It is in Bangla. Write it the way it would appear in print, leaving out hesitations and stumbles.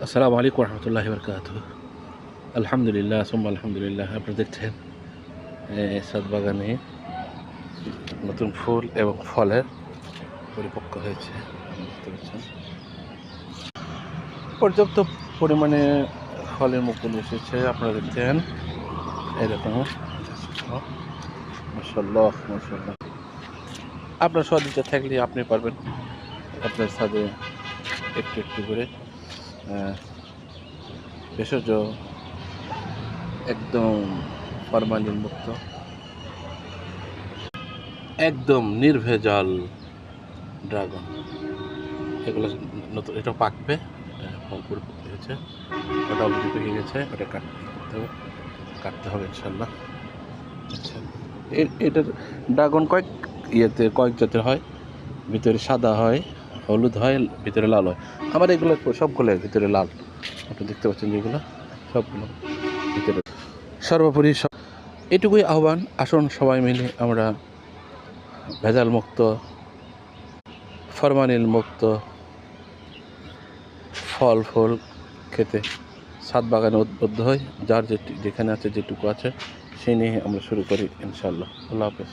আসসালামু আলাইকুম রহমতুল্লাহি বারকাতুহু। আলহামদুলিল্লাহ সুম্মা আলহামদুলিল্লাহ। আপনারা দেখছেন ছাদ বাগানে নতুন ফুল এবং ফলের পরিপক্ক হয়েছে। দেখতে পাচ্ছেন পর্যাপ্ত পরিমাণে ফলের মুকুল এসেছে। আপনারা দেখছেন এরকম মাশাআল্লাহ মাশাআল্লাহ। আপনার সদিচ্ছা থাকলে আপনি পারবেন আপনার ছাদে একটু একটু করে ভেষজ একদম ফরমালিন মুক্ত, একদম নির্ভেজাল ড্রাগন, এগুলো নতুন, এটা পাকবে, ফল পরিপক্ক হয়েছে, ওটা অলরেডি পেকে গেছে, ওটা কাটতে হবে ইনশাল্লাহ। আচ্ছা, এটার ড্রাগন কয়েক জাতের হয়, ভিতরে সাদা হয়, হলুদ হয়, ভিতরে লাল হয়। আমার এগুলো সবগুলো ভিতরে লাল, আপনি দেখতে পাচ্ছেন যেগুলো সবগুলো ভিতরে। সর্বোপরি এটুকুই আহ্বান, আসুন সবাই মিলে আমরা ভেজাল মুক্ত, ফরমালিন মুক্ত ফল ফুল খেতে ছাদ বাগানে উদ্বুদ্ধ হই। যার যেখানে আছে, যেটুকু আছে সেই নিয়ে আমরা শুরু করি ইনশাআল্লাহ। আল্লাহ হাফেজ।